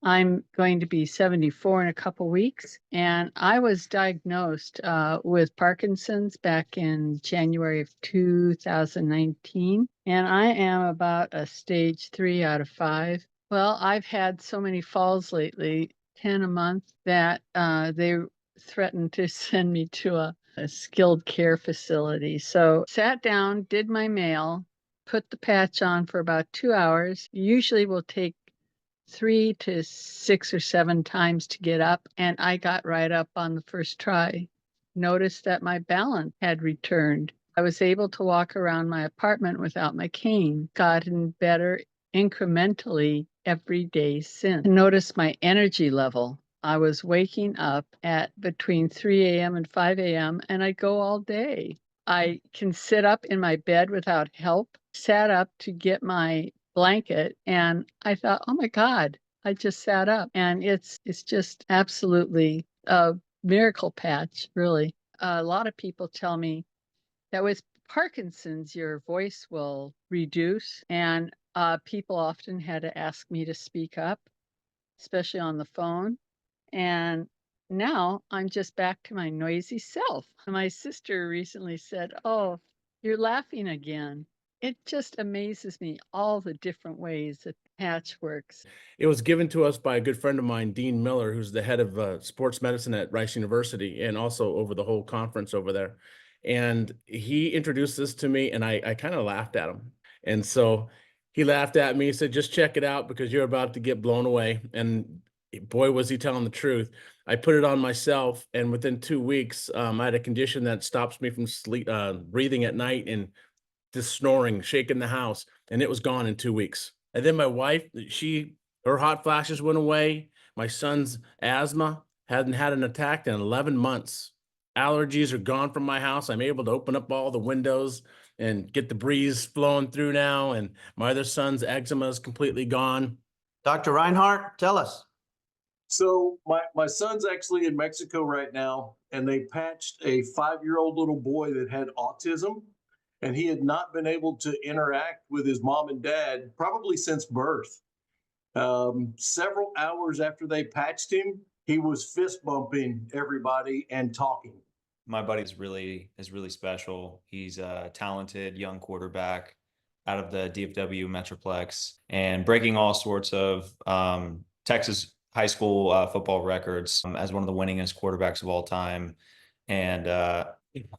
I'm going to be 74 in a couple weeks, and I was diagnosed with Parkinson's back in January of 2019, and I am about a stage 3 out of 5. Well, I've had so many falls lately, 10 a month, that they threatened to send me to a skilled care facility. So sat down, did my mail, put the patch on for about 2 hours. Usually will take 3 to 6 or 7 times to get up, and I got right up on the first try. Noticed that my balance had returned. I was able to walk around my apartment without my cane. Gotten better incrementally every day since. Noticed my energy level. I was waking up at between 3 a.m. and 5 a.m., and I go all day. I can sit up in my bed without help. Sat up to get my blanket, and I thought, "Oh my God, I just sat up." And it's just absolutely a miracle patch, really. A lot of people tell me that with Parkinson's, your voice will reduce, and people often had to ask me to speak up, especially on the phone. And now I'm just back to my noisy self. My sister recently said, "Oh, you're laughing again." It just amazes me all the different ways that the patch works. It was given to us by a good friend of mine, Dean Miller, who's the head of sports medicine at Rice University and also over the whole conference over there. And he introduced this to me, and I kind of laughed at him. And so he laughed at me, said, "Just check it out because you're about to get blown away." And boy, was he telling the truth. I put it on myself, and within 2 weeks, I had a condition that stops me from breathing at night and just snoring, shaking the house, and it was gone in 2 weeks. And then my wife, her hot flashes went away. My son's asthma hadn't had an attack in 11 months. Allergies are gone from my house. I'm able to open up all the windows and get the breeze flowing through now, and my other son's eczema is completely gone. Dr. Reinhardt, tell us. So my son's actually in Mexico right now, and they patched a 5-year-old little boy that had autism, and he had not been able to interact with his mom and dad probably since birth. Several hours after they patched him, he was fist bumping everybody and talking. My buddy is really special. He's a talented young quarterback out of the DFW Metroplex and breaking all sorts of Texas high school football records as one of the winningest quarterbacks of all time. And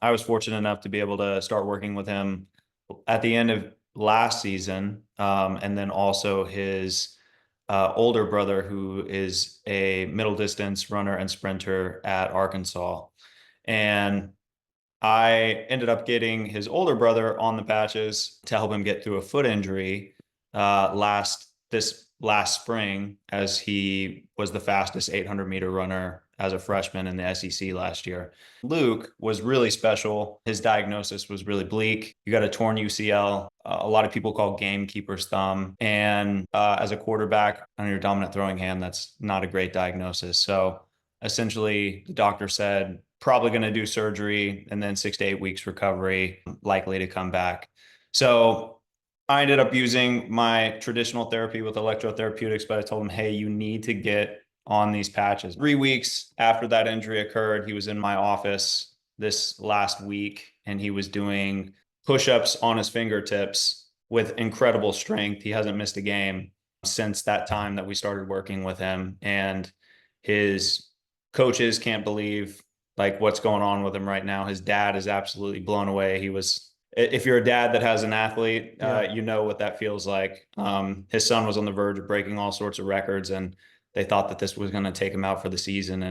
I was fortunate enough to be able to start working with him at the end of last season, and then also his older brother, who is a middle distance runner and sprinter at Arkansas. And I ended up getting his older brother on the patches to help him get through a foot injury this last spring, as he was the fastest 800-meter runner as a freshman in the SEC last year. Luke was really special. His diagnosis was really bleak. You got a torn UCL. A lot of people call gamekeeper's thumb. And as a quarterback on your dominant throwing hand, that's not a great diagnosis. So essentially, the doctor said, probably going to do surgery and then 6 to 8 weeks recovery, likely to come back. So I ended up using my traditional therapy with electrotherapeutics, but I told him, hey, you need to get on these patches. 3 weeks after that injury occurred, he was in my office this last week, and he was doing push-ups on his fingertips with incredible strength. He hasn't missed a game since that time that we started working with him. And his coaches can't believe what's going on with him right now. His dad is absolutely blown away. If you're a dad that has an athlete, you know what that feels like. His son was on the verge of breaking all sorts of records, and they thought that this was going to take him out for the season.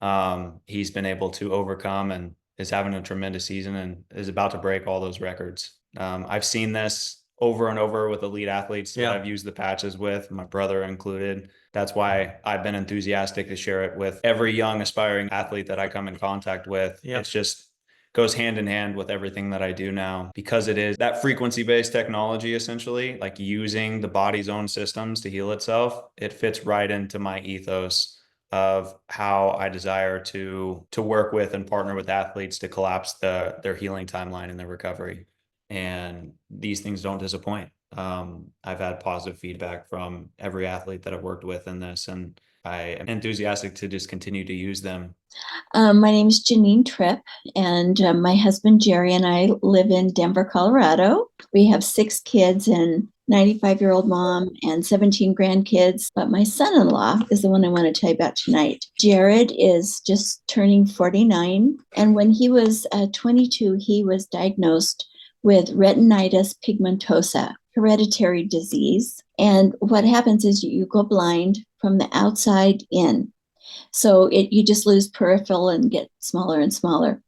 And he's been able to overcome and is having a tremendous season and is about to break all those records. I've seen this over and over with elite athletes that I've used the patches with, my brother included. That's why I've been enthusiastic to share it with every young aspiring athlete that I come in contact with. It's just goes hand in hand with everything that I do now, because it is that frequency-based technology, essentially, like using the body's own systems to heal itself. It fits right into my ethos of how I desire to work with and partner with athletes to collapse their healing timeline and their recovery. And these things don't disappoint. I've had positive feedback from every athlete that I've worked with in this, and I am enthusiastic to just continue to use them. My name is Janine Tripp, and my husband Jerry and I live in Denver, Colorado. We have 6 kids and 95-year-old mom and 17 grandkids, but my son-in-law is the one I want to tell you about tonight. Jared is just turning 49, and when he was 22, he was diagnosed with retinitis pigmentosa, hereditary disease. And what happens is you go blind from the outside in. So you just lose peripheral and get smaller and smaller.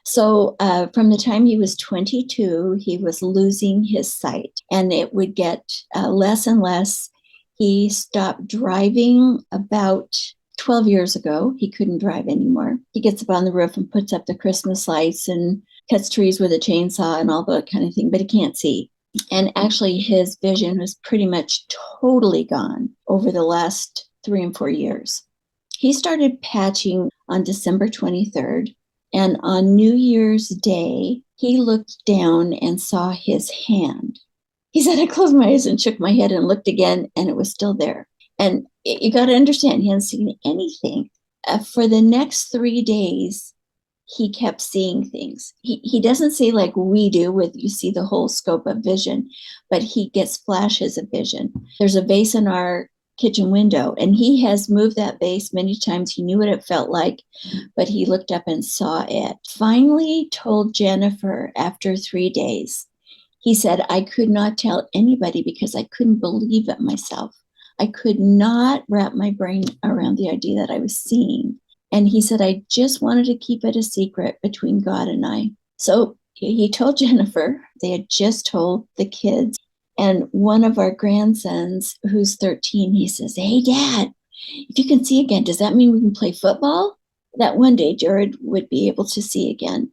So from the time he was 22, he was losing his sight, and it would get less and less. He stopped driving about 12 years ago. He couldn't drive anymore. He gets up on the roof and puts up the Christmas lights and cuts trees with a chainsaw and all that kind of thing, but he can't see. And actually his vision was pretty much totally gone over the last 3 and 4 years. He started patching on December 23rd. And on New Year's Day, he looked down and saw his hand. He said, I closed my eyes and shook my head and looked again, and it was still there. And you got to understand, he hadn't seen anything. For the next 3 days, he kept seeing things. He doesn't see like we do, with you see the whole scope of vision, but he gets flashes of vision. There's a vase in our kitchen window, and he has moved that vase many times. He knew what it felt like, but he looked up and saw it. Finally told Jennifer after 3 days. He said, I could not tell anybody because I couldn't believe it myself. I could not wrap my brain around the idea that I was seeing. And he said, I just wanted to keep it a secret between God and I. So he told Jennifer. They had just told the kids. And one of our grandsons, who's 13, he says, hey, Dad, if you can see again, does that mean we can play football? That one day Jared would be able to see again.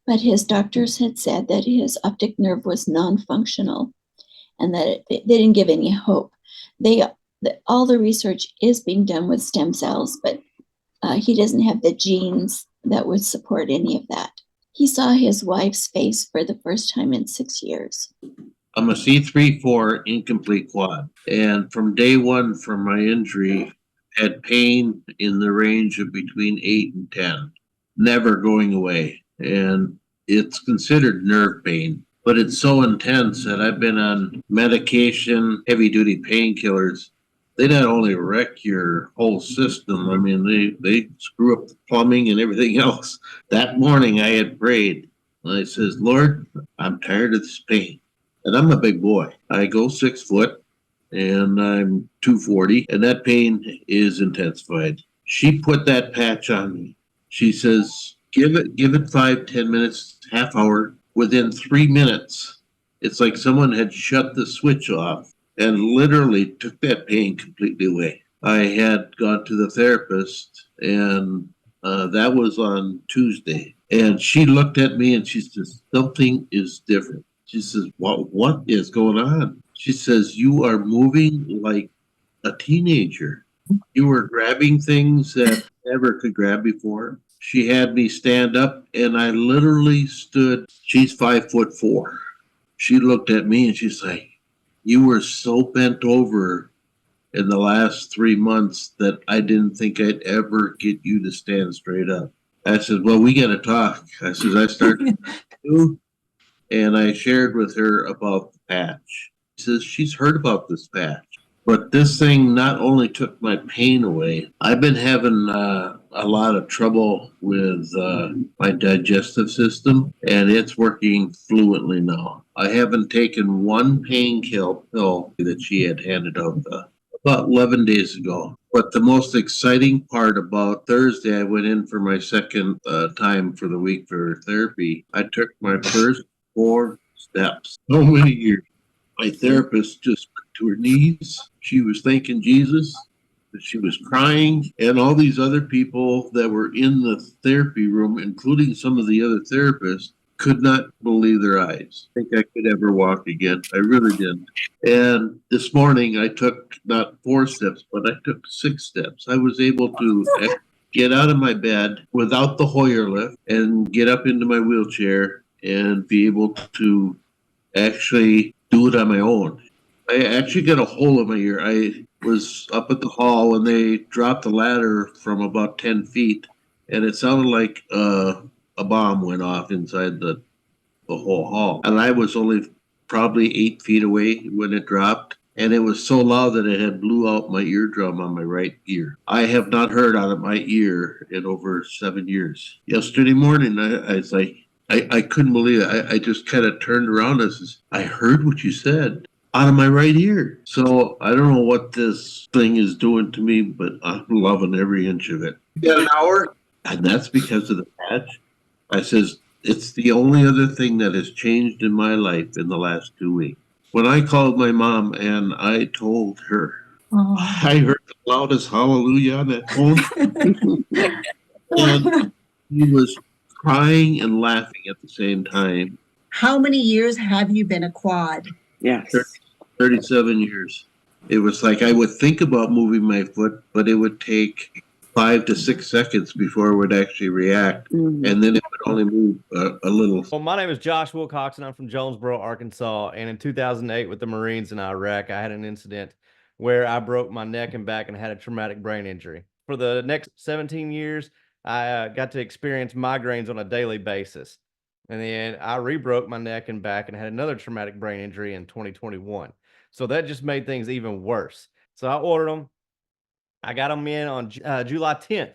But his doctors had said that his optic nerve was non-functional and that they didn't give any hope. All the research is being done with stem cells, but he doesn't have the genes that would support any of that. He saw his wife's face for the first time in 6 years. I'm a C3-4 incomplete quad. And from day one from my injury, had pain in the range of between 8 and 10, never going away. And it's considered nerve pain, but it's so intense that I've been on medication, heavy duty painkillers. They not only wreck your whole system, I mean, they screw up the plumbing and everything else. That morning I had prayed and I says, Lord, I'm tired of this pain. And I'm a big boy. I go 6 foot and I'm 240, and that pain is intensified. She put that patch on me. She says, give it 5-10 minutes, half hour. Within 3 minutes, it's like someone had shut the switch off and literally took that pain completely away. I had gone to the therapist, and that was on Tuesday. And she looked at me and she says, something is different. She says, well, what is going on? She says, you are moving like a teenager. You were grabbing things that I never could grab before. She had me stand up and I literally stood. She's 5'4". She looked at me and she's like, you were so bent over in the last 3 months that I didn't think I'd ever get you to stand straight up. I said, well, we got to talk. I said, I started to. And I shared with her about the patch. She says she's heard about this patch. But this thing not only took my pain away, I've been having a lot of trouble with my digestive system, and it's working fluently now. I haven't taken one painkiller pill that she had handed out about 11 days ago. But the most exciting part about Thursday, I went in for my second time for the week for therapy. I took my first 4 steps. So many years. My therapist just got to her knees. She was thanking Jesus. She was crying. And all these other people that were in the therapy room, including some of the other therapists, could not believe their eyes. I think I could ever walk again. I really didn't. And this morning I took not 4 steps, but I took 6 steps. I was able to get out of my bed without the Hoyer lift and get up into my wheelchair and be able to actually do it on my own. I actually got a hole in my ear. I was up at the hall when they dropped the ladder from about 10 feet, and it sounded like a bomb went off inside the whole hall. And I was only probably 8 feet away when it dropped. And it was so loud that it had blew out my eardrum on my right ear. I have not heard out of my ear in over 7 years. Yesterday morning, I was like, I couldn't believe it. I just kind of turned around and says, I heard what you said out of my right ear. So I don't know what this thing is doing to me, but I'm loving every inch of it. You got an hour? And that's because of the patch. I says, it's the only other thing that has changed in my life in the last 2 weeks. When I called my mom and I told her, I heard the loudest hallelujah on that phone. And he was crying and laughing at the same time. How many years have you been a quad? Yes. 37 years. It was like I would think about moving my foot, but it would take 5 to 6 seconds before it would actually react. Mhm. And then it would only move a little. Well, my name is Josh Wilcox, and I'm from Jonesboro, Arkansas. And in 2008, with the Marines in Iraq, I had an incident where I broke my neck and back and had a traumatic brain injury. For the next 17 years, I got to experience migraines on a daily basis. And then I rebroke my neck and back and had another traumatic brain injury in 2021. So that just made things even worse. So I ordered them. I got them in on July 10th.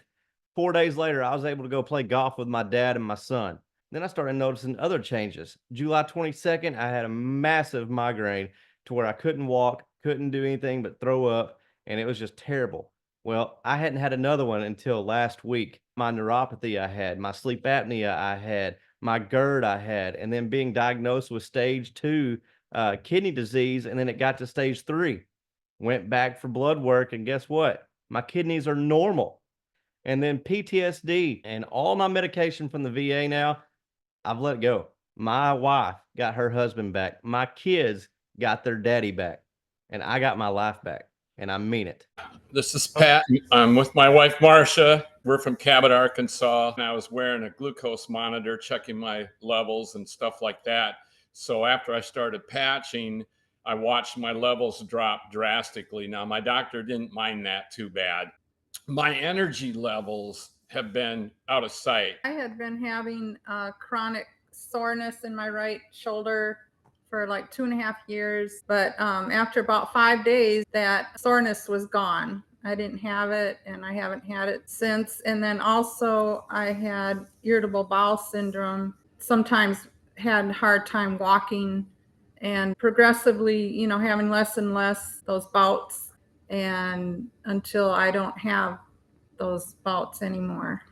4 days later, I was able to go play golf with my dad and my son. Then I started noticing other changes. July 22nd, I had a massive migraine to where I couldn't walk, couldn't do anything but throw up, and it was just terrible. Well, I hadn't had another one until last week. My neuropathy I had, my sleep apnea I had, my GERD I had, and then being diagnosed with stage 2 kidney disease, and then it got to stage 3. Went back for blood work, and guess what? My kidneys are normal. And then PTSD and all my medication from the VA now, I've let go. My wife got her husband back. My kids got their daddy back. And I got my life back. And I mean it. This is Pat. I'm with my wife, Marcia. We're from Cabot, Arkansas. And I was wearing a glucose monitor, checking my levels and stuff like that. So after I started patching, I watched my levels drop drastically. Now, my doctor didn't mind that too bad. My energy levels have been out of sight. I had been having chronic soreness in my right shoulder for like 2.5 years. But after about 5 days, that soreness was gone. I didn't have it, and I haven't had it since. And then also I had irritable bowel syndrome, sometimes had a hard time walking, and progressively, having less and less those bouts, and until I don't have those bouts anymore.